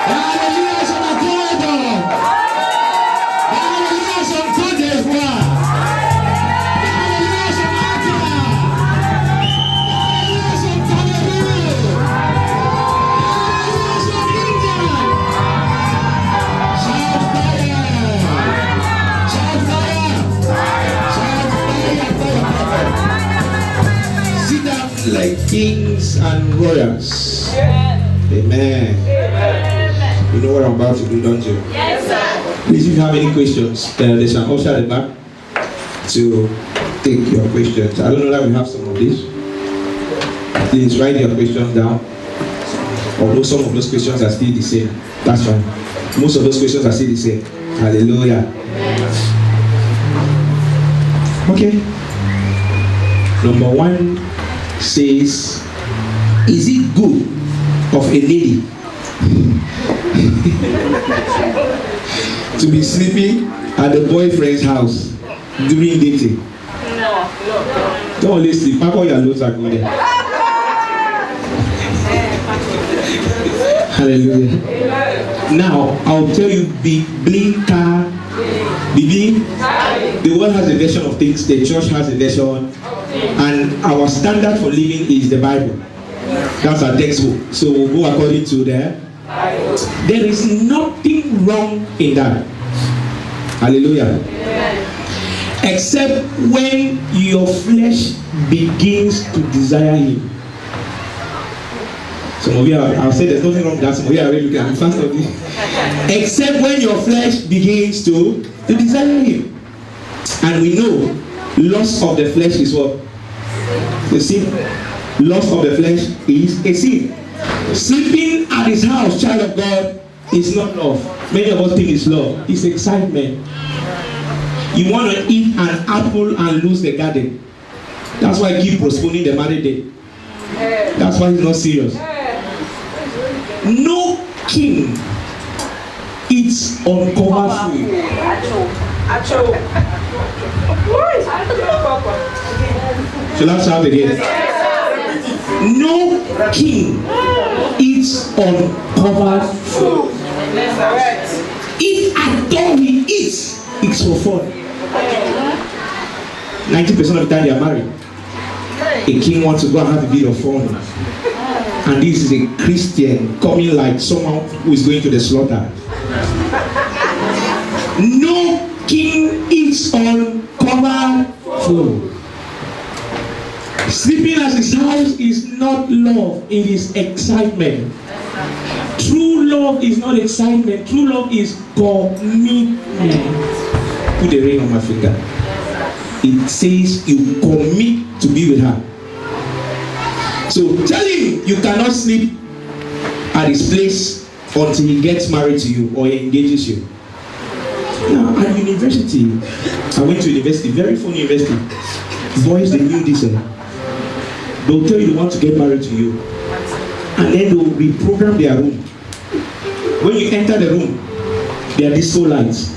Hallelujah, son accordo. Hallelujah, son Côte d'Ivoire. Hallelujah, son Antigua. Hallelujah, son Cameroon. Hallelujah, son India. Shout fire. Shout fire. Shout fire. Sit down like kings and royals. Amen. You know what I'm about to do, don't you? Yes, sir. Please, if you have any questions, there's an usher at the back to take your questions. I don't know that we have some of these. Please write your questions down. Although some of those questions are still the same. That's fine. Most of those questions are still the same. Hallelujah. Okay. Number 1 says, is it good of a lady to be sleeping at the boyfriend's house during dating? No. Don't only sleep. Pack all your loads and go there. Hallelujah. Now, I'll tell you biblical. The world has a version of things, the church has a version, and our standard for living is the Bible. That's our textbook. So we'll go according to the Bible. There is nothing wrong in that. Hallelujah. Except when your flesh begins to desire him. Some of you I'll say there's nothing wrong with that. Some of you are already looking at me fast of this. Except when your flesh begins to desire him. And we know lust of the flesh is what? The sin. Lust of the flesh is a sin. Sleeping at his house, child of God, is not love. Many of us think it's love. It's excitement. You want to eat an apple and lose the garden. That's why I keep postponing the marriage day. That's why it's not serious. No king eats uncovered food. Shall I shout again? No king eats uncovered food. If at all he eats, it's for fun. 90% of the time they are married. A king wants to go and have a bit of fun. And this is a Christian coming like someone who is going to the slaughter. No king eats uncovered food. Sleeping at his house is not love, it is excitement. True love is not excitement, true love is commitment. Put the ring on my finger. It says you commit to be with her. So tell him you cannot sleep at his place until he gets married to you or he engages you. Now at university, I went to university, very fun university. Boys, they knew this. They'll tell you they want to get married to you. And then they'll reprogram their room. When you enter the room, there are disco lights.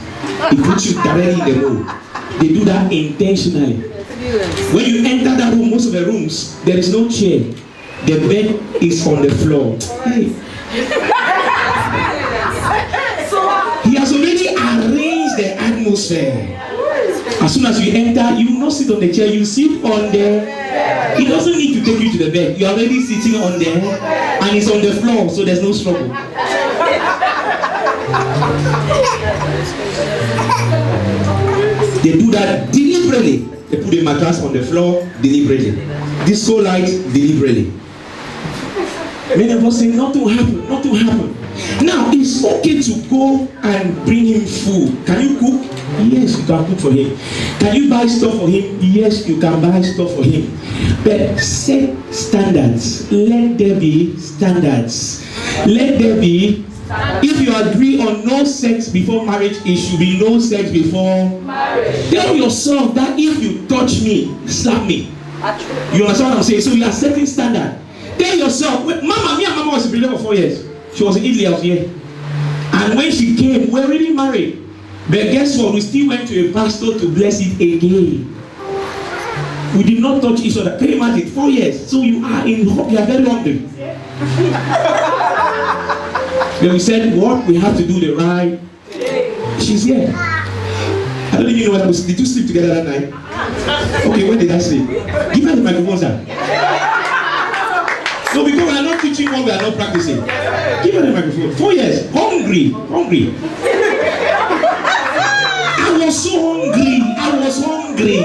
It puts you directly in the mood. They do that intentionally. When you enter that room, most of the rooms, there is no chair. The bed is on the floor. Hey. He has already arranged the atmosphere. As soon as you enter, you will not sit on the chair, you sit on the... He doesn't need to take you to the bed. You're already sitting on there, and it's on the floor, so there's no struggle. They do that deliberately. They put a mattress on the floor deliberately. Disco light deliberately. Many of us say, not to happen, not to happen. Now, it's okay to go and bring him food. Can you cook? Yes, you can cook for him. Can you buy stuff for him? Yes, you can buy stuff for him. But set standards. Let there be standards. Let there be, if you agree on no sex before marriage, it should be no sex before marriage. Tell yourself that if you touch me, slap me. You understand what I'm saying? So you are setting standard. Tell yourself, me and Mama was a believer for 4 years. She was in Italy, I was here. And when she came, we were already married. But guess what? We still went to a pastor to bless it again. We did not touch each other. Can you imagine? 4 years. So you are very hungry. Then we said, what? We have to do the right. She's here. I don't even know what was. Did you sleep together that night? Okay, when did I sleep? Give her the microphone, sir. No, because we are not teaching what we are not practicing. Give her the microphone. 4 years. Hungry. I was so hungry.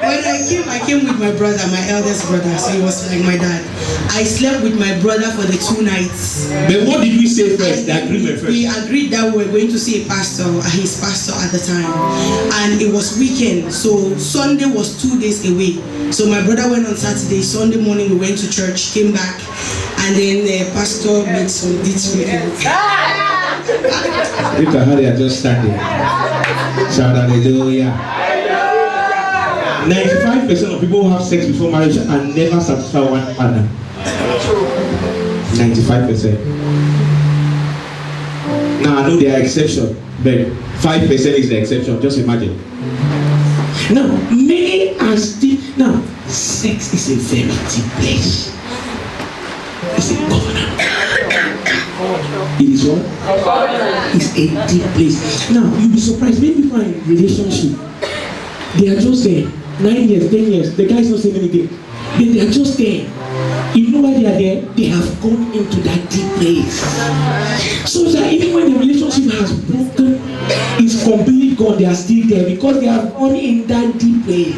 When I came with my brother, my eldest brother, so he was like my dad. I slept with my brother for the 2 nights. But what did we say first? The agreement first. We agreed that we were going to see a pastor, his pastor at the time. And it was weekend, so Sunday was 2 days away. So my brother went on Saturday, Sunday morning we went to church, came back, and then the pastor made some deeds with him. Look at how they are just standing. Shout hallelujah. 95% of people who have sex before marriage and never satisfy one partner. 95%. Now I know there are exceptions, but 5% is the exception. Just imagine. Now, many are still. Now, sex is a very deep place. It's a covenant. It is what? It's a deep place. Now, you'll be surprised. Many people are in relationship. They are just there. 9 years, 10 years. The guy is not saying anything. They are just there. You know why they are there? They have gone into that deep place. So that even when the relationship has broken, it's completely gone, they are still there because they have gone in that deep place.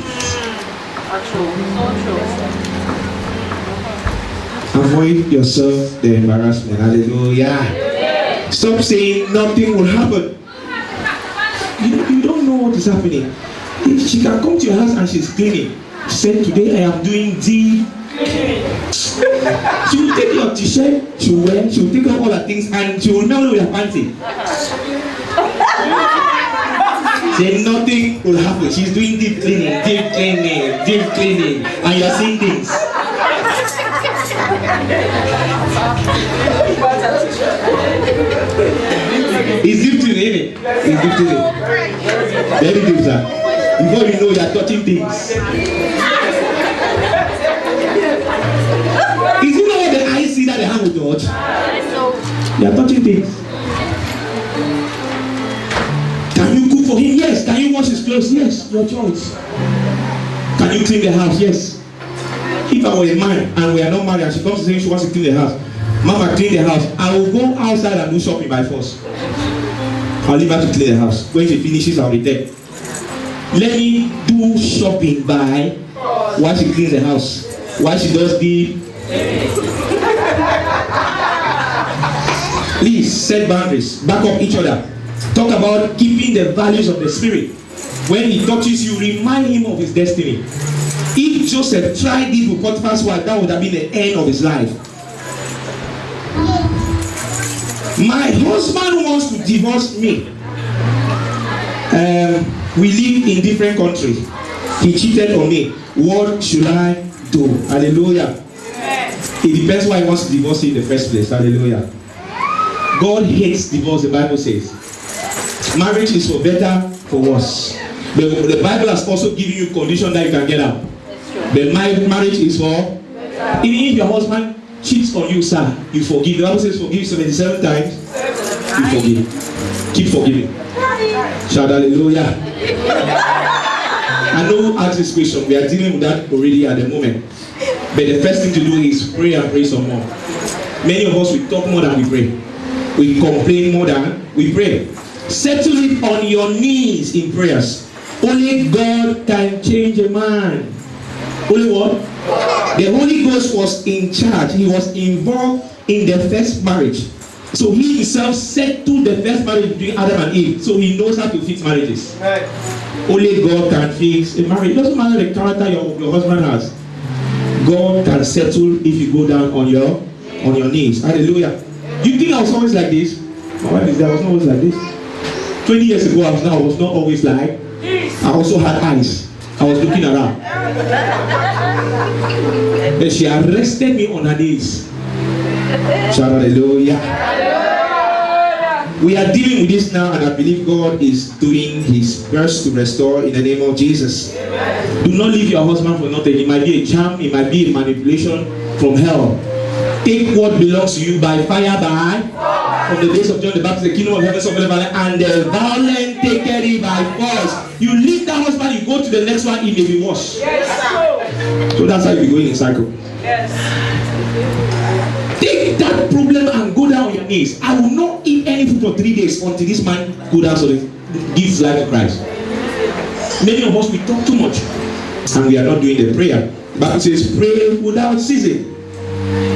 Avoid yourself the embarrassment. Hallelujah. Stop saying nothing will happen. You don't know what is happening. If she can come to your house and she's cleaning, she said, today I am doing deep. She will take your t-shirt, she will wear, she will take off all her things, and she will melt with her panty. Say nothing will happen. She's doing deep cleaning, and you're seeing things. It's deep cleaning, isn't it? It's deep cleaning. Very deep, sir. Before you know, you're touching things. Is it not what the eyes see that the hand will touch? You are touching things. Can you cook for him? Yes. Can you wash his clothes? Yes. Your choice. Can you clean the house? Yes. If I were a man and we are not married and she comes to say she wants to clean the house, Mama, clean the house. I will go outside and do shopping by force. I'll leave her to clean the house. When she finishes, I'll return. Let me do shopping by while she cleans the house. While she does the. Please set boundaries. Back up each other. Talk about keeping the values of the spirit. When he touches you, remind him of his destiny. If Joseph tried this with Potiphar's wife, that would have been the end of his life. My husband wants to divorce me. We live in different countries. He cheated on me. What should I do? Hallelujah. It depends why he wants to divorce you in the first place. Hallelujah. God hates divorce, the Bible says. Marriage is for better, for worse. The Bible has also given you condition that you can get out. But marriage is for, even if your husband cheats on you, sir, you forgive. The Bible says forgive 77 times. You forgive. Keep forgiving. Shout hallelujah. I know ask this question. We are dealing with that already at the moment. But the first thing to do is pray and pray some more. Many of us, we talk more than we pray. We complain more than we pray. Settle it on your knees in prayers. Only God can change a man. Only what? The Holy Ghost was in charge. He was involved in the first marriage. So he himself settled the first marriage between Adam and Eve. So he knows how to fix marriages. Right. Only God can fix a marriage. It doesn't matter the character your husband has. God can settle if you go down on your knees. Hallelujah. You think I was always like this? My wife is there. I was not always like this. 20 years ago, I was not always like. I also had eyes. I was looking around. But she arrested me on her knees. Shout hallelujah. We are dealing with this now, and I believe God is doing His best to restore in the name of Jesus. Do not leave your husband for nothing. It might be a charm, it might be a manipulation from hell. Take what belongs to you by fire, by from the days of John the Baptist, the kingdom of heaven suffered violence, and the violent take it by force. You leave that husband, you go to the next one, it may be worse. Yes. So that's how you be going in cycle. Yes. Take that problem and go down on your knees. I will not eat any food for 3 days until this man go down so he gives life to Christ. Many of us, we talk too much and we are not doing the prayer. But it says pray without ceasing.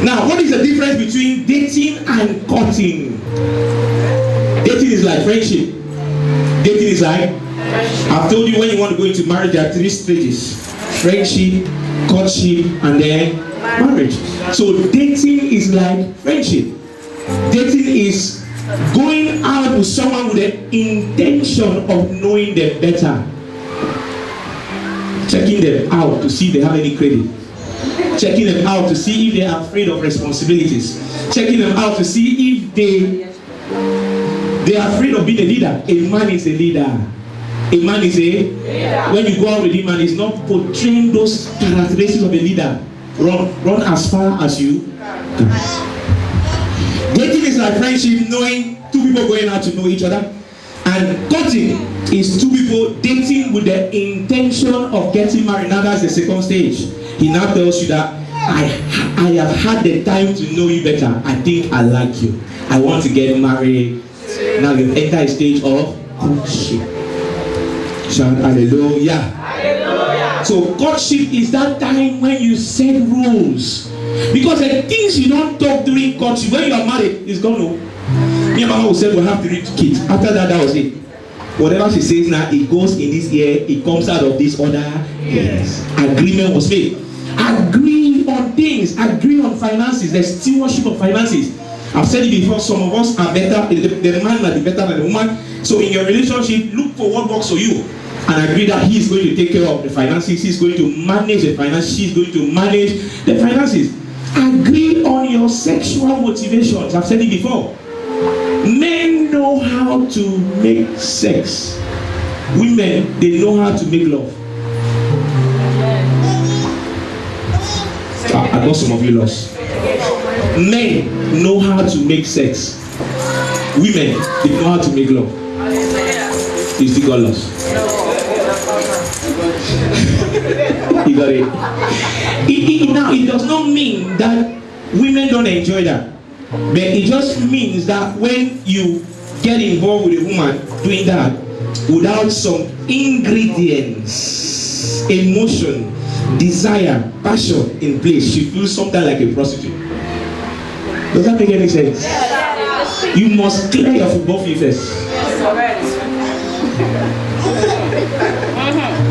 Now, what is the difference between dating and courting? Dating is like friendship. Dating is like, I've told you when you want to go into marriage, there are 3 stages: friendship, courtship, and then marriage. So dating is like friendship. Dating is going out with someone with the intention of knowing them better, checking them out to see if they have any credit, checking them out to see if they are afraid of responsibilities, checking them out to see if they are afraid of being a leader. A man is a leader. A man is a when you go out with him and he's not portraying those characteristics of a leader, run as far as you can. Dating is like friendship, knowing 2 people going out to know each other. And courting is 2 people dating with the intention of getting married. Now that's the second stage. He now tells you that I have had the time to know you better. I think I like you. I want to get married. Now you enter a stage of courtship. Shout hallelujah. Hallelujah. So courtship is that time when you set rules. Because the things you don't talk during courtship, when you are married, it's gone. Me and Mama will say we'll have 3 kids. After that, that was it. Whatever she says now, it goes in this ear, it comes out of this other. Yes. Agreement was made. Agree on things. Agree on finances. The stewardship of finances. I've said it before, some of us are better, the man might be better than the woman. So in your relationship, look for what works for you. And agree that he is going to take care of the finances, he's going to manage the finances, she's going to manage the finances. Agree on your sexual motivations. I've said it before. Men know how to make sex. Women, they know how to make love. I got some of you lost. Men know how to make sex. Women, they know how to make love. You still got lost. You got it. Now, it does not mean that women don't enjoy that. But it just means that when you get involved with a woman doing that without some ingredients, emotion, desire, passion in place, she feels something like a prostitute. Does that make any sense? You must clear your football feet first.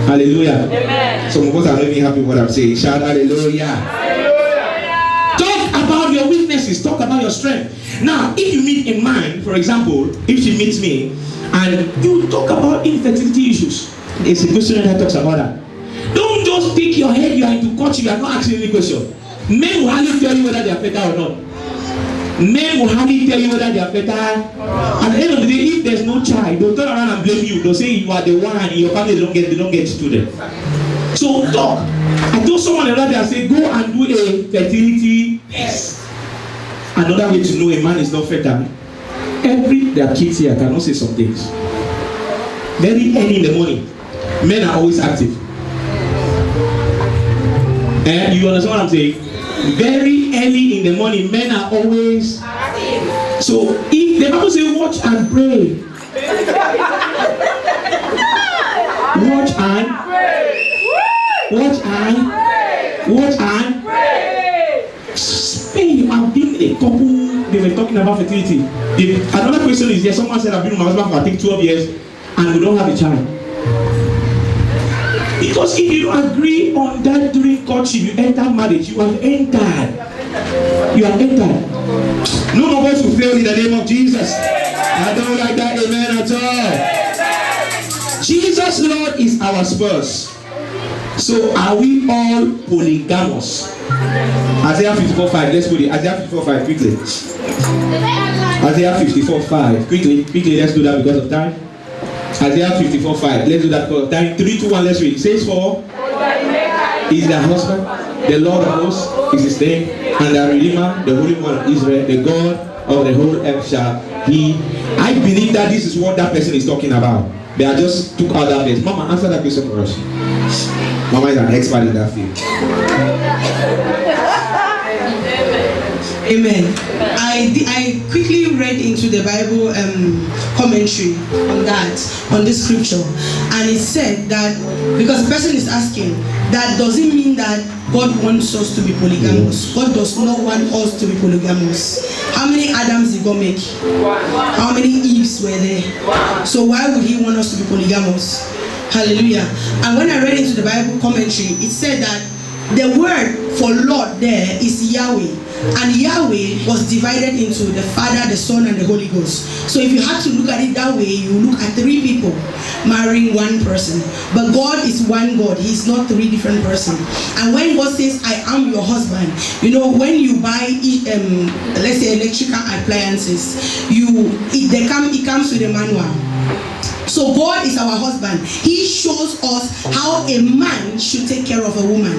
Hallelujah. Amen. Some of us are not even happy with what I'm saying. Shout hallelujah. Hallelujah. Talk about your weaknesses. Talk about your strength. Now, if you meet a man, for example, if she meets me, and you talk about infertility issues, it's a question that talks about that. Don't just take your head, you are into courtship, you are not asking any question. Men will hardly tell you whether they are fertile or not. Men will hardly tell you whether they are fertile. At the end of the day, if there's no child, they'll turn around and blame you. They'll say you are the one and in your family they don't get children. So talk. I told someone the other day, I said, go and do a fertility test. Another way to know a man is not fertile. There are kids here cannot say some things. Very early in the morning, men are always active. And you understand what I'm saying? Very early in the morning, men are always active. So if the Bible says watch and pray. Watch and pray. Watch and pray. Spain, I've been a couple, they were talking about fertility. Another question is, yes, someone said I've been with my husband for I think 12 years and we don't have a child. Because if you agree on that during courtship, you enter marriage, you have entered. You have entered. None of us will fail in the name of Jesus. I don't like that amen at all. Jesus, Lord, is our spouse. So are we all polygamous? Isaiah 54:5. Let's put it. Isaiah 54:5 quickly. Isaiah 54:5. Quickly, let's do that because of time. Isaiah 54:5. Let's do that because of time. 3, 2, 1, let's read. It says, for is the husband, the Lord of hosts is his name, and the Redeemer, the Holy One of Israel, the God of the whole earth shall he. I believe that this is what that person is talking about. They are just took out that place. Mama, answer that question for us. Mama is an expert in that field. Amen. I quickly read into the Bible commentary on this scripture, and it said that because the person is asking, that doesn't mean that God wants us to be polygamous. God does not want us to be polygamous. How many Adams did God make? How many Eves were there? So why would he want us to be polygamous? Hallelujah. And when I read into the Bible commentary, it said that the word for Lord there is Yahweh. And Yahweh was divided into the Father, the Son, and the Holy Ghost. So if you had to look at it that way, you look at 3 people marrying one person. But God is one God. He's not 3 different persons. And when God says, I am your husband, you know, when you buy, let's say, electrical appliances, it comes with a manual. So God is our husband. He shows us how a man should take care of a woman.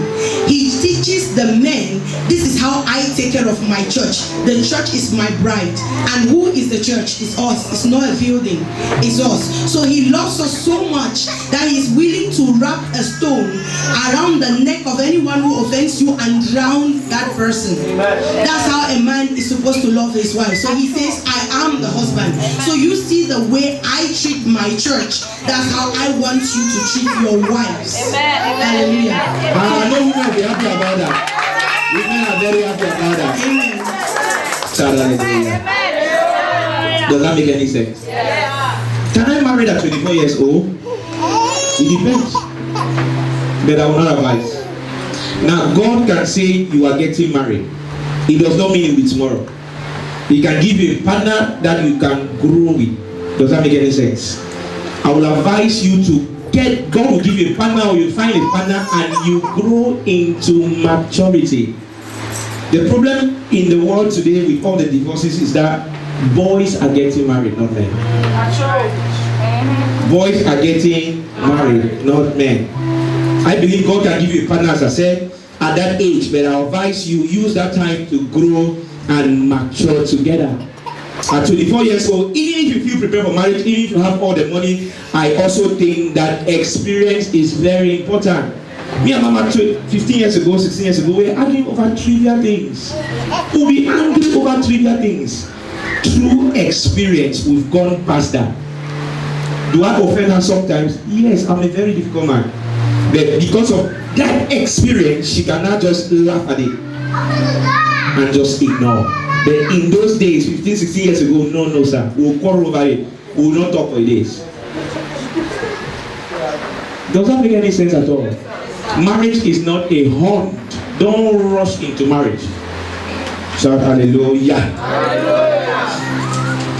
He teaches the men, this is how I take care of my church. The church is my bride. And who is the church? It's us. It's not a building. It's us. So he loves us so much that he's willing to wrap a stone around the neck of anyone who offends you and drown that person. That's how a man is supposed to love his wife. So he says, I am the husband. So you see the way I treat my church, that's how I want you to treat your wives. Hallelujah. I know women will be happy about that. Women are very happy about that. Amen. Does that make any sense? Can I marry at 24 years old? It depends. But I will not advise. Now, God can say you are getting married. It does not mean it will be tomorrow. He can give you a partner that you can grow with. Does that make any sense? I will advise you to God will give you a partner, or you find a partner and you grow into maturity. The problem in the world today with all the divorces is that boys are getting married, not men. Boys are getting married, not men. I believe God can give you a partner, as I said, at that age, but I advise you use that time to grow and mature together. At 24 years old, even if you feel prepared for marriage, even if you have all the money, I also think that experience is very important. Me and Mama 15 years ago, 16 years ago, we were arguing over trivial things. We'll be angry over trivial things. Through experience, we've gone past that. Do I offend her sometimes? Yes, I'm a very difficult man. But because of that experience, she cannot just laugh at it and just ignore. But in those days, 15, 16 years ago, no, sir. We'll quarrel over it. We will not talk for days. Does that make any sense at all? Marriage is not a hunt. Don't rush into marriage. Shout hallelujah. Hallelujah.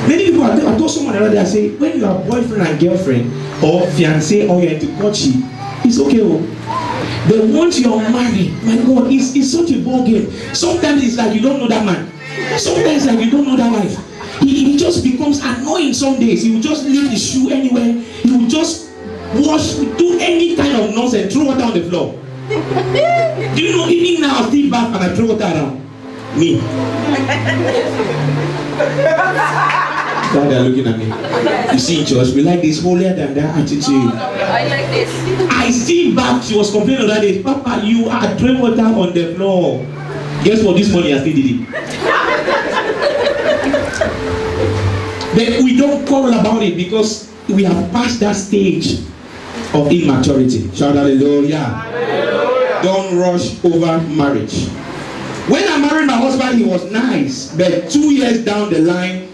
Many people, I told someone the other day, I say, when you are boyfriend and girlfriend, or fiancé, or you're into courtship, it's okay. But once you're married, my God, it's such a ball game. Sometimes it's like you don't know that man. Sometimes like you don't know that wife. He just becomes annoying some days. He will just leave the shoe anywhere. He will just wash, do any kind of nonsense, throw water on the floor. Do you know, even now I still bath and I throw water around? Me. Now they're looking at me. You see, in church, we like this holier than that attitude. I like this. I still back. She was complaining that day. Papa, you are throwing water on the floor. Guess what? This morning I still did it. But we don't quarrel about it because we have passed that stage of immaturity. Shout hallelujah. Hallelujah. Don't rush over marriage. When I married my husband, he was nice. But 2 years down the line,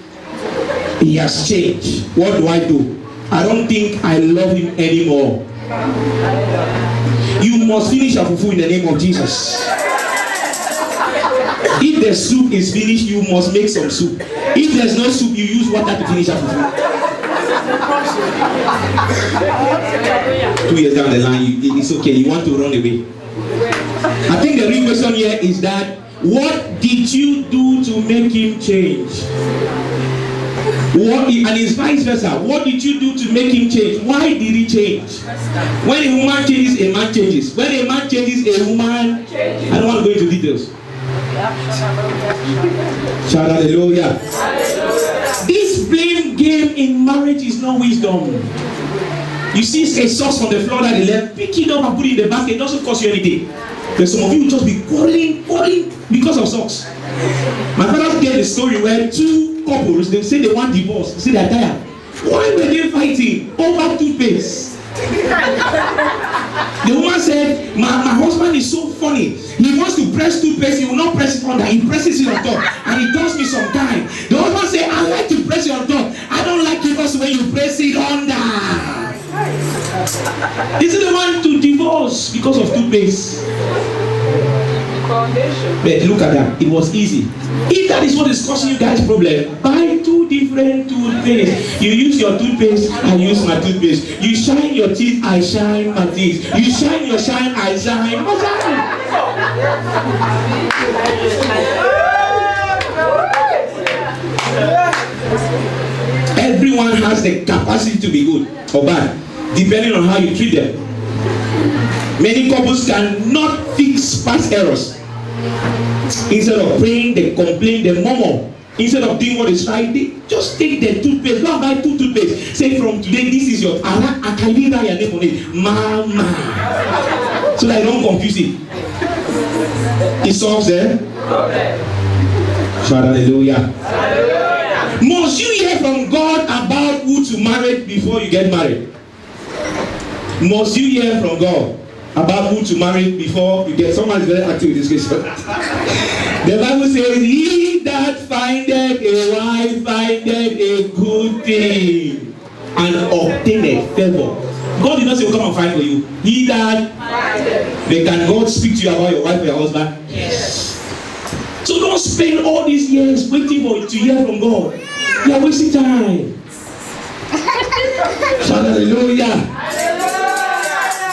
he has changed. What do? I don't think I love him anymore. You must finish your fufu in the name of Jesus. If the soup is finished, you must make some soup. If there's no soup, you use water to finish your fufu. 2 years down the line, it's okay. You want to run away. I think the real question here is that what did you do to make him change? And it's vice versa. What did you do to make him change? Why did he change? When a woman changes, a man changes. When a man changes, a woman changes. I don't want to go into details. Shout hallelujah. This blame game in marriage is no wisdom. You see a sauce on the floor that they left, pick it up and put it in the basket. It doesn't cost you anything. But some of you will just be quarreling because of socks. My father gave a story where two couples, they say they want divorce, they say they're tired. Why were they fighting over toothpaste? The woman said, my husband is so funny. He wants to press toothpaste, he will not press it under, he presses it on top, and it does me some time. The husband said, I like to press it on top. I don't like it because when you press it under. This is the one to divorce because of toothpaste. But look at that, it was easy. If that is what is causing you guys problem, buy two different toothpaste. You use your toothpaste, I use my toothpaste. You shine your teeth, I shine my teeth. You shine your shine, I shine my shine. Everyone has the capacity to be good or bad, depending on how you treat them. Many couples cannot fix past errors. Instead of praying, they complain, they murmur. Instead of doing what is right, they just take the toothpaste. Go and buy two toothpaste. Say from today, this is your I can leave your name on it, Mama. So that I don't confuse it. It solves there. Shout hallelujah. Must you hear from God about who to marry before you get married? Must you hear from God about who to marry before you get? Someone is very active with this case. The Bible says, he that findeth a wife findeth a good thing and obtaineth favor. God did not say, come and find for you. He that findeth. But can God speak to you about your wife or your husband? Yes. So don't spend all these years waiting for you to hear from God. You are wasting time. Shout hallelujah.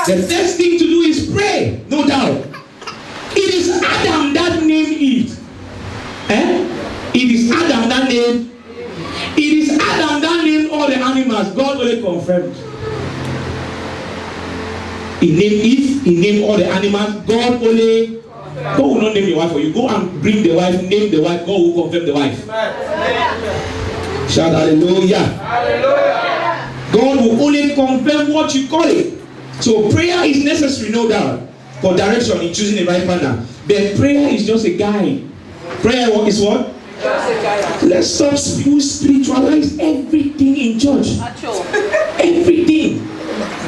The first thing to do is pray, no doubt. It is Adam that named Eve. It is Adam that named. It is Adam that named all the animals. God only confirmed. He named Eve. He named all the animals. God will not name your wife for you. Go and bring the wife. Name the wife. God will confirm the wife. Shout hallelujah. Hallelujah. God will only confirm what you call it. So prayer is necessary, no doubt, for direction in choosing the right partner. But prayer is just a guide. Prayer is what? Just a guide. Let's stop spiritualize everything in church. Everything.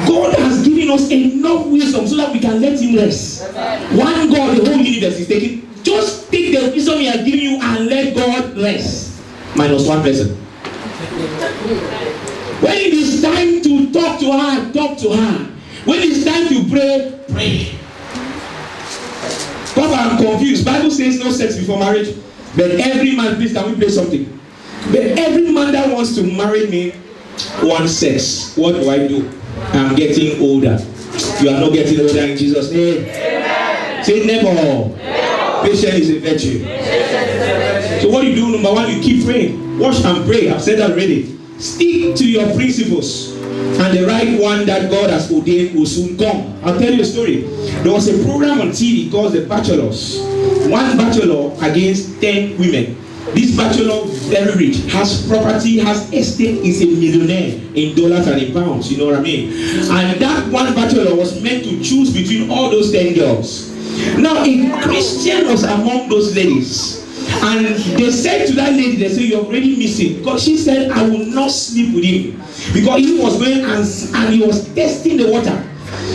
God has given us enough wisdom so that we can let Him rest. One God, the whole universe is taking. Just take the wisdom He has given you and let God rest. Minus one person. When it is time to talk to her, talk to her. When it's time to pray, pray. Papa, I'm confused. Bible says no sex before marriage. But every man, please, can we play something? But every man that wants to marry me wants sex. What do I do? I'm getting older. You are not getting older in Jesus' name. Amen. Say neighbor. Patience is a virtue. So what you do, number one, you keep praying. Watch and pray. I've said that already. Stick to your principles. And the right one that God has ordained will soon come. I'll tell you a story. There was a program on TV called The Bachelors. One bachelor against 10 women. This bachelor, very rich, has property, has estate, is a millionaire in dollars and in pounds. You know what I mean? And that one bachelor was meant to choose between all those 10 girls. Now, a Christian was among those ladies. And they said to that lady, they said, you're already missing. Because she said, I will not sleep with him. Because he was going and he was testing the water.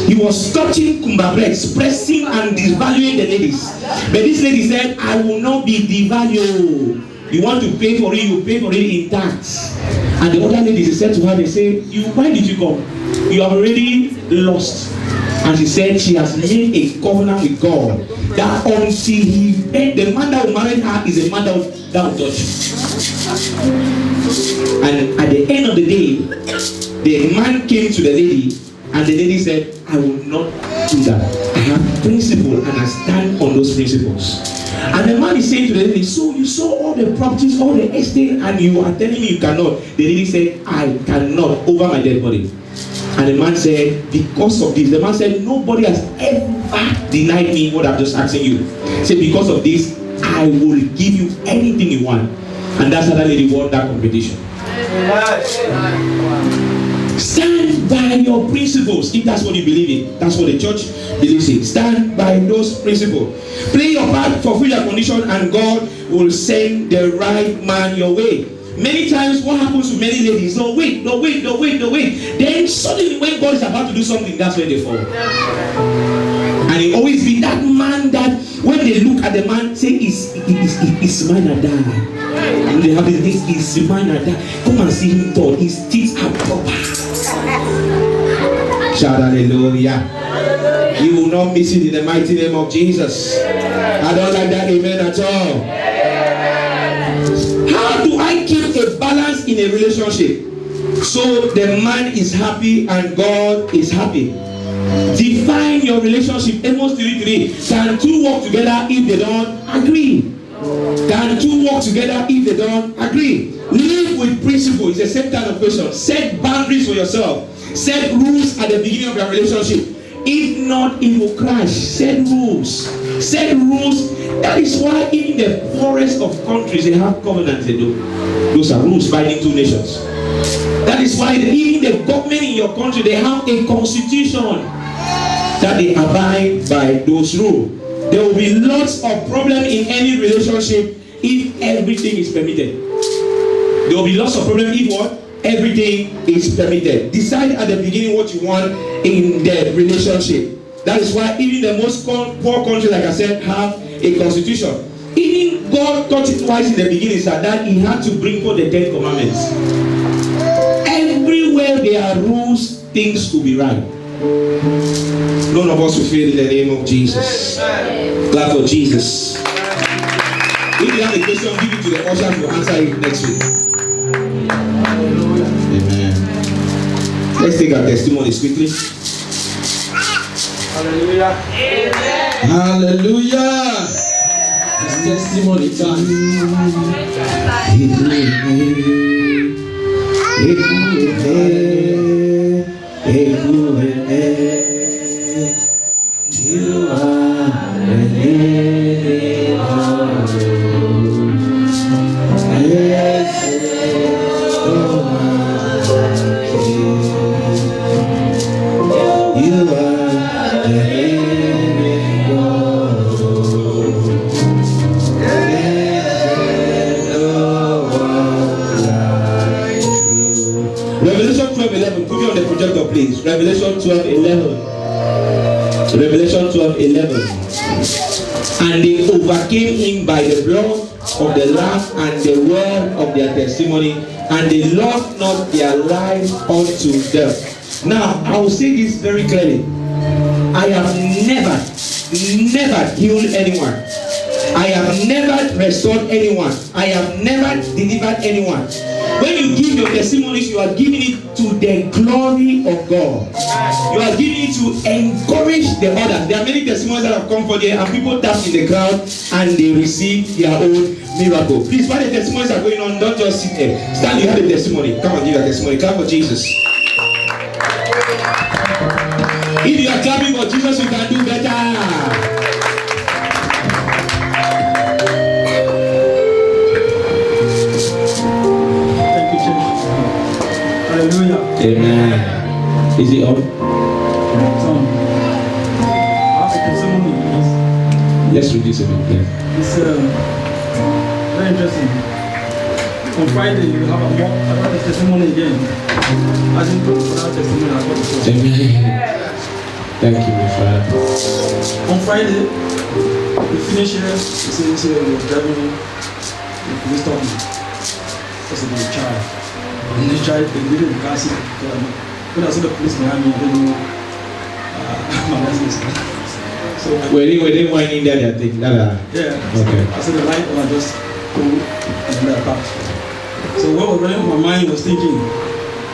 He was touching Kumbabrex, pressing and devaluing the ladies. But this lady said, I will not be devalued. You want to pay for it, you pay for it in tax. And the other ladies said to her, they say, why did you come? You have already lost. And she said she has made a covenant with God that until the man that will marry her is a man that will touch. And at the end of the day, the man came to the lady, and the lady said, I will not do that. I have principles, and I stand on those principles. And the man is saying to the lady, so you saw all the properties, all the estate, and you are telling me you cannot. The lady said, I cannot, over my dead body. And the man said, because of this, the man said, nobody has ever denied me what I'm just asking you. He said, because of this, I will give you anything you want. And that's how that lady won that competition. Stand by your principles. If that's what you believe in, that's what the church believes in. Stand by those principles. Play your part, fulfill your condition, and God will send the right man your way. Many times what happens to many ladies, no wait. Then suddenly when God is about to do something, that's where they fall. And it always be that man that when they look at the man, say it's mine and die. And they have this, it's mine and die. Come and see him tall, his teeth are proper. Shout hallelujah. You will not miss it in the mighty name of Jesus. I don't like that amen at all. How do I keep a balance in a relationship so the man is happy and God is happy? Define your relationship. Amos 3:3. Can two work together if they don't agree? Can two work together if they don't agree? Live with principle. It's the same kind of question. Set boundaries for yourself. Set rules at the beginning of your relationship. If not, it will crash. Set rules. Set rules. That is why even the poorest of countries, they have covenants they do. Those are rules binding two nations. That is why even the government in your country, they have a constitution that they abide by those rules. There will be lots of problems in any relationship if everything is permitted. There will be lots of problems if what? Everything is permitted. Decide at the beginning what you want in the relationship. That is why even the most poor countries, like I said, have a constitution. Even God taught it twice in the beginning, that He had to bring forth the 10 commandments. Everywhere there are rules, things will be right. None of us will fail in the name of Jesus. Clap for Jesus. If you have a question, give it to the usher to answer it next week. Amen. Let's take our testimonies quickly. Hallelujah. Amen. Hallelujah. It's testimony time. You are Revelation 12:11. Put me on the projector, please. Revelation 12:11. Revelation 12:11. And they overcame him by the blood of the Lamb and the word of their testimony, and they loved not their lives unto death. Now, I will say this very clearly. I have never healed anyone. I have never restored anyone. I have never delivered anyone. When you give your testimonies, you are giving it to the glory of God. You are giving it to encourage the others. There are many testimonies that have come for there, and people tap in the crowd and they receive their own miracle. Please, while the testimonies are going on, don't just sit there. Stand, you have a testimony. Come and give a testimony. Clap for Jesus. If you are clapping for Jesus, you can do better. Hallelujah. Amen. Is it on? Let's read this a bit, please. It's very interesting. On Friday, you have another testimony again. I didn't put another testimony. I got the first. Amen. Thank you, my Father. On Friday, we finish here. We say we're driving. We stop me. That's a child. And the child, they didn't pass it. When I saw the police behind me, they knew my license. So Were they winding there, their thing? yeah. Okay. I saw the light and I just go and let it back. So what was running on my mind was thinking,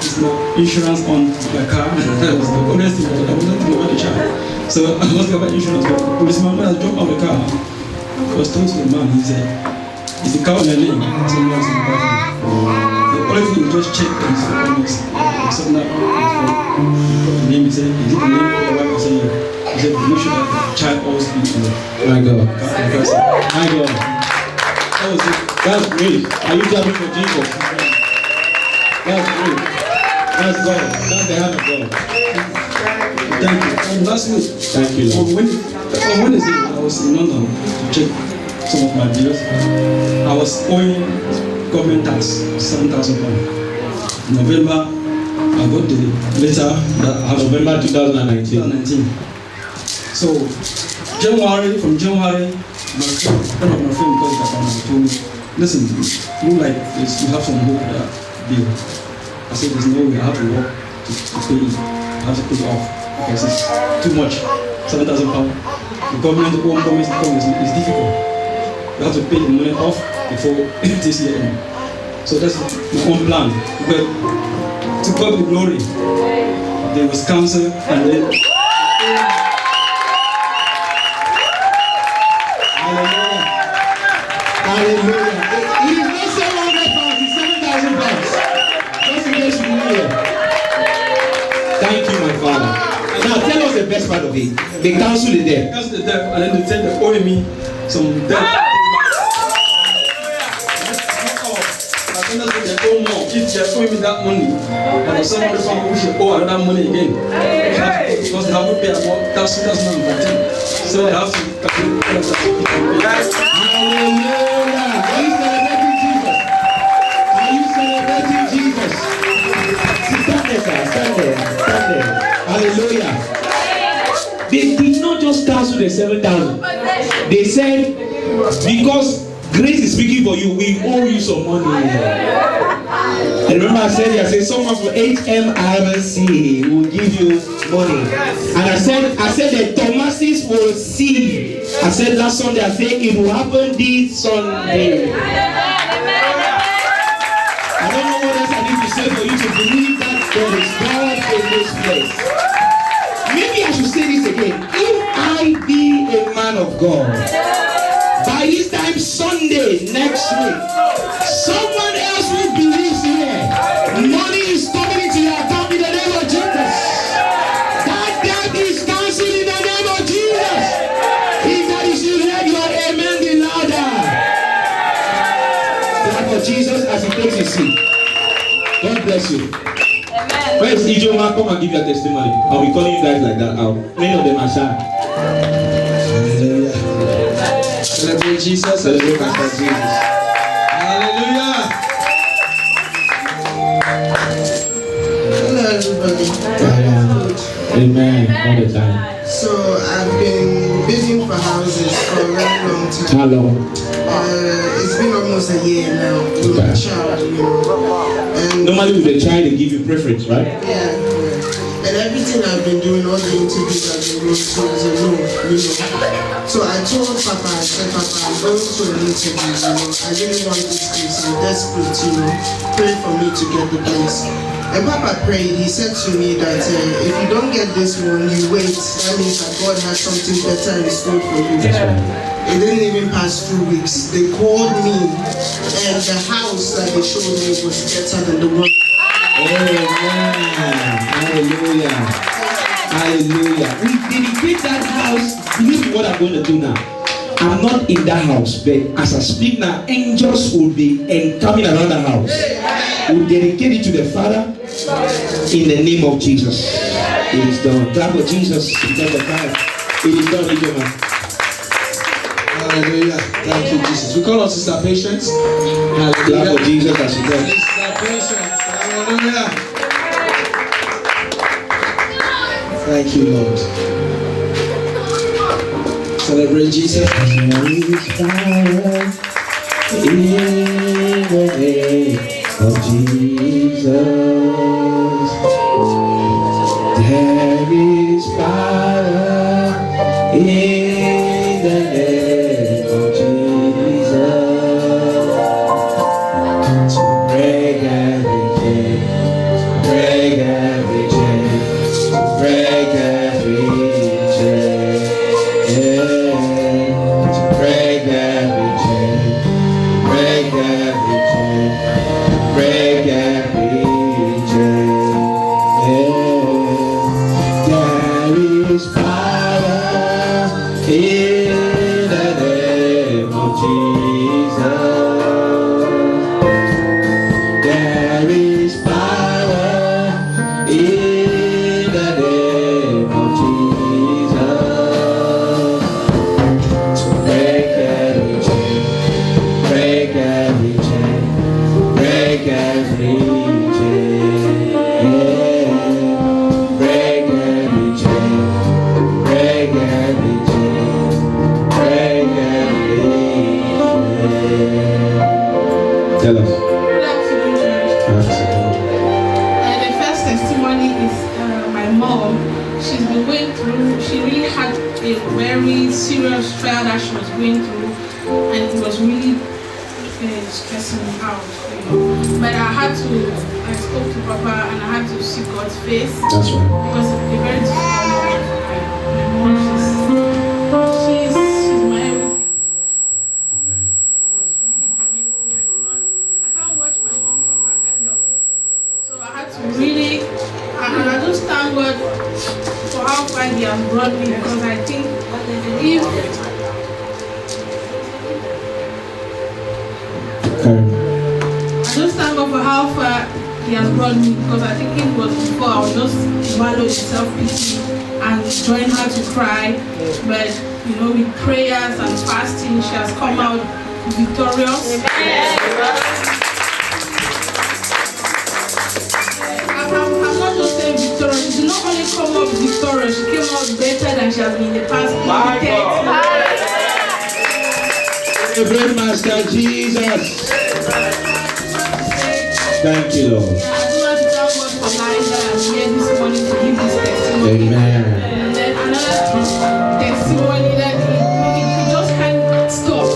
is my insurance on my car? That was the honest thing. I wasn't thinking about the child. So I was thinking about insurance, but the policeman when I jumped out of the car, I was told to the man, he said, is the car on your name? I said, no, it's in the car. The only thing you just check is the police. Something like the name, he said, is it the name of your wife? I said, yeah. He said, you should have the child always be in the My God. car. My God. That was it. That's great. Are you clapping for Jesus? That's great. That's God. That's the hand of God. Thank you. And last week, Thank you, Lord. on Wednesday, I was in London to check some of my bills. I was owing government tax £7,000. November, I got the letter that I have November 2019. 2019. So, from January, one of my friends called Japan and told me, listen, you like this, you have some hope with that bill. I said, there's no way I have to work to pay it. I have to pay it off because it's too much. £7,000. The government income is difficult. You have to pay the money off before this year ends. So that's my own plan. But to God be glory, there was counsel and then Hallelujah. Hallelujah. It is not 700 pounds, it's 7,000 pounds. Just in case you didn't hear. Thank you, my Father. Now tell us the best part of it. They cancel the debt. cancel the debt, and then they said they owe me some debt. They owe more. If they owe me that money, and some other family which they owe another money again, because they haven't paid about 2019. So they have to calculate that. Hallelujah. Are you celebrating Jesus? Are you celebrating Jesus? Stand there, sir. Stand there. Stand there. Hallelujah. They did not just cancel the 7,000. They said, because grace is speaking for you, we owe you some money. And remember I said someone from HMRC will give you money. And I said the Thomases will see. I said last Sunday, I said it will happen this Sunday. I don't know what else I need to say for you to believe that there is God in this place. Maybe I should say this again. If I be a man of God, by this time Sunday next week, someone else who believes here, money is coming into your account in the name of Jesus. That debt is cancelled in the name of Jesus. If that is you, let your amen be louder. Clap for Jesus as he takes his seat. God bless you. Where's Ijoma? Come and give your testimony. I'll be calling you guys like that out. Many of them are shy. Hallelujah. Celebrate Jesus. Celebrate Pastor Jesus. Hallelujah. Hello everybody. Amen. All the time. So I've been bidding for houses for a very long time. Hello. It's been almost a year now with my child, you know. And Normally with a child they give you preference, right? yeah. And everything I've been doing, all the interviews I've been going to is a no, you know. So I told Papa, I said, Papa, I'm going to an interview, you know. I really want this place. I'm desperate, you know. Pray for me to get the place. And Papa prayed. He said to me that if you don't get this one, you wait. That means that God has something better in store for you. That's right. It didn't even pass 2 weeks. They called me, and the house that they showed me was better than the one. Amen. Hallelujah. Hallelujah. We dedicate that house. Believe what I'm going to do now. I'm not in that house, but as I speak now, angels will be coming around the house. We'll dedicate it to the Father in the name of Jesus. It is done. Clap for Jesus. Because of that. It is done, Ijoma. Hallelujah. Thank you, Jesus. We call on Sister Patience. Clap for Hallelujah. Jesus as she does. Sister Patience. Hallelujah. Thank you, Lord. Celebrate Jesus. There is power in the name of Jesus. There is power in the name of Jesus to break There is power in the name of Jesus to break every chain, break every chain, break every chain, break every chain, break every chain, break every chain. Tell us. The first testimony is my mom. She's been going through, she really had a very serious trial that she was going through, and it was really stressing me out. But I spoke to Papa and I had to see God's face. That's right. Because it's a very difficult moment. My mom, she's my everything. And it was really tormenting me. I can't watch my mom suffer, I can't help it. So I had to really, and I just thank God for how far He has brought me, because I think if I just thank God for how far He has brought me, because I think it was before I was just wallowed in self-pity and joined her to cry. But with prayers and fasting, she has come out victorious. I'm not just saying victorious. She did not only come out victorious, she came out better than she has been in the past. Reverend Master Jesus. Thank you, Lord. I do want to thank God for life that I'm here this morning to give this testimony. Amen. And then another testimony that it just can't stop.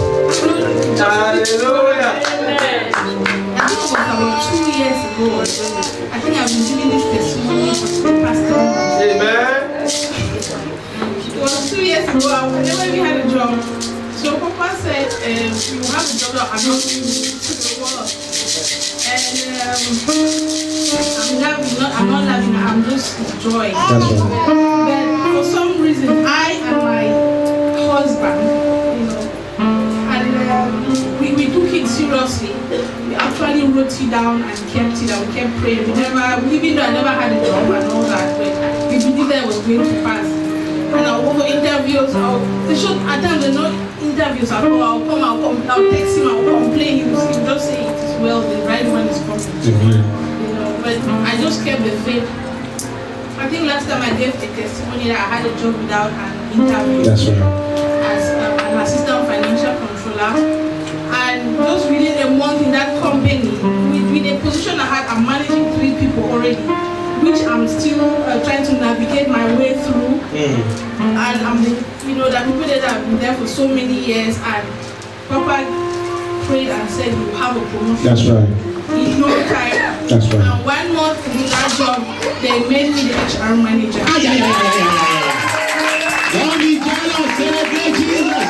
Hallelujah. I think it was about 2 years ago. I think I've been giving this testimony for the past 10 months. Amen. It was 2 years ago. I never even had a job. So Papa said, you will have a job that I'm not to the world. And I'm not laughing, I'm just enjoying. That's right. But for some reason, I and my husband, and we took it seriously. We actually wrote it down and kept it, and we kept praying. Even though I never had a job and all that, but we believed that it was going to pass. And I'll go for interviews. At times there's no interviews at all. I'll text him, I'll complain. He'll just say it is well, the right one is coming. But I just kept the faith. I think last time I gave a testimony that I had a job without an interview. That's right. As an assistant financial controller. And just within a month in that company, with the position I had, I'm managing 3 people already, which I'm still trying to navigate my way through. And I'm the people that have been there for so many years, and Papa prayed and said you have a promotion. That's right. In no time. That's right. And 1 month in that job, they made me the HR manager. Don't be jealous, celebrate Jesus.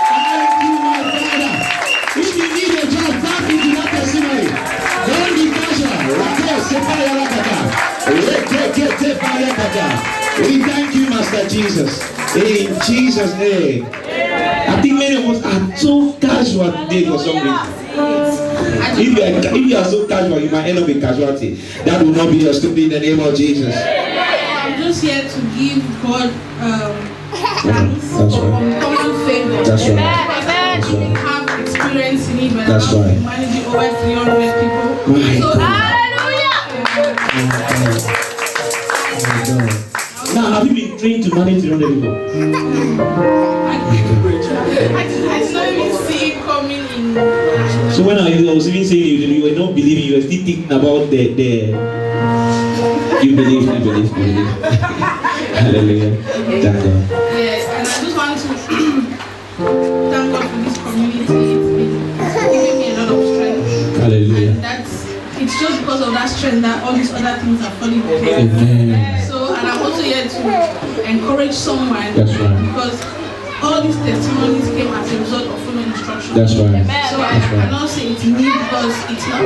Thank you, my Father. If you need a job, tap into that testimony. Don't be casual. We thank you, Master Jesus. In Jesus' name. I think many of us are so casual today for some reason. If you are so casual, you might end up in casualty. That will not be your story in the name of Jesus. I'm just here to give God thanks for uncommon favor. That's right. I didn't have experience in it, but That's I'm right. managing over 300 people. My So, God. Now, have you been trained to manage 300 people? I did not even see it coming in. So when I was even saying you were not believing, you were still thinking about the you believe. Hallelujah. Thank God. Yes, and I just want to thank God for this community. It's giving me a lot of strength. Hallelujah. And it's just because of that strength that all these other things are falling in place. Amen. So, and I'm also here to encourage someone. That's right. Because all these testimonies came as a result of following instructions. That's right. So I cannot say it's me because it's not.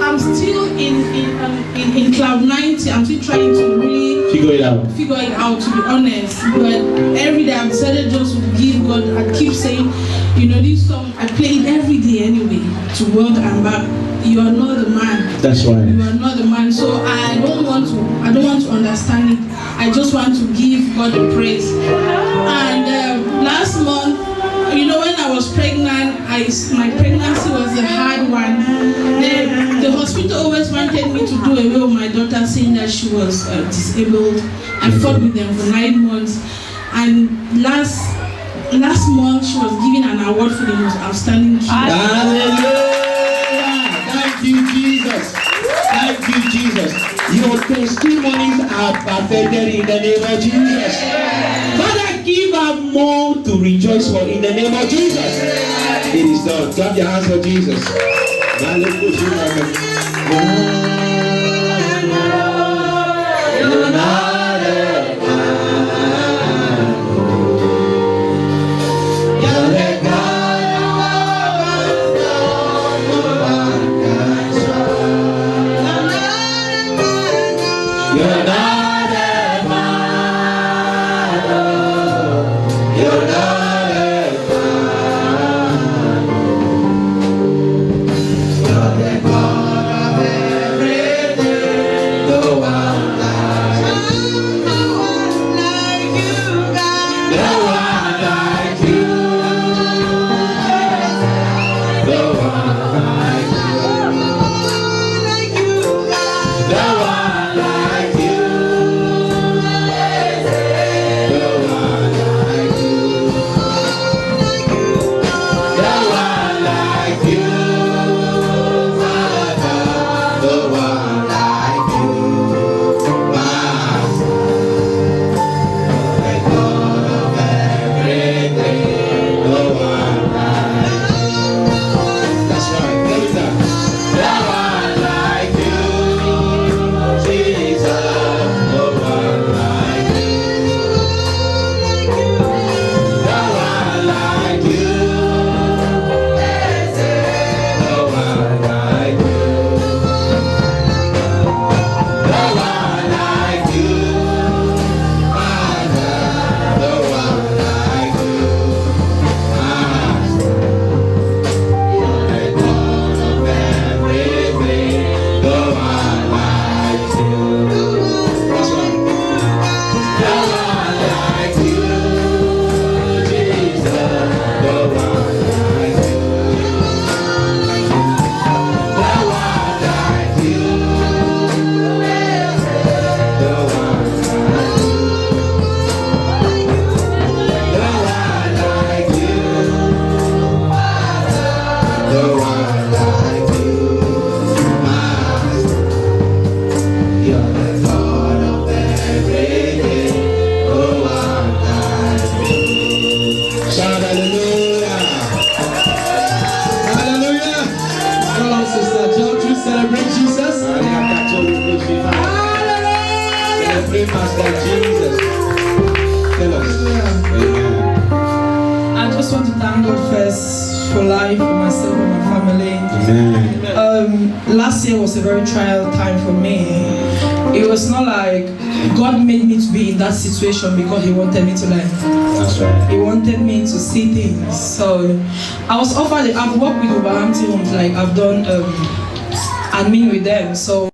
I'm still in cloud 90. I'm still trying to really Figure it out. To be honest. But every day I've decided just to give God. I keep saying, you know, this song I play it every day anyway to work and back. You are not the man. That's right. You are not the man. So I don't want to understand it. I just want to give God the praise. And last month, you know, when I was pregnant, my pregnancy was a hard one. The hospital always wanted me to do away with my daughter, saying that she was disabled. I fought with them for 9 months. And last month, she was given an award for the most outstanding kid. Hallelujah! Thank you, Jesus. Thank you, Jesus. Your testimonies are perfected in the name of Jesus. Father, give her more to rejoice for in the name of Jesus. It is done. Clap your hands for Jesus. Master Jesus. Tell us. Amen. I just want to thank God first for life, for myself, and my family. Amen. Last year was a very trial time for me. It was not like God made me to be in that situation because He wanted me to learn. That's right. He wanted me to see things. So I was offered. I've worked with Wolverhampton Homes, like I've done admin with them. So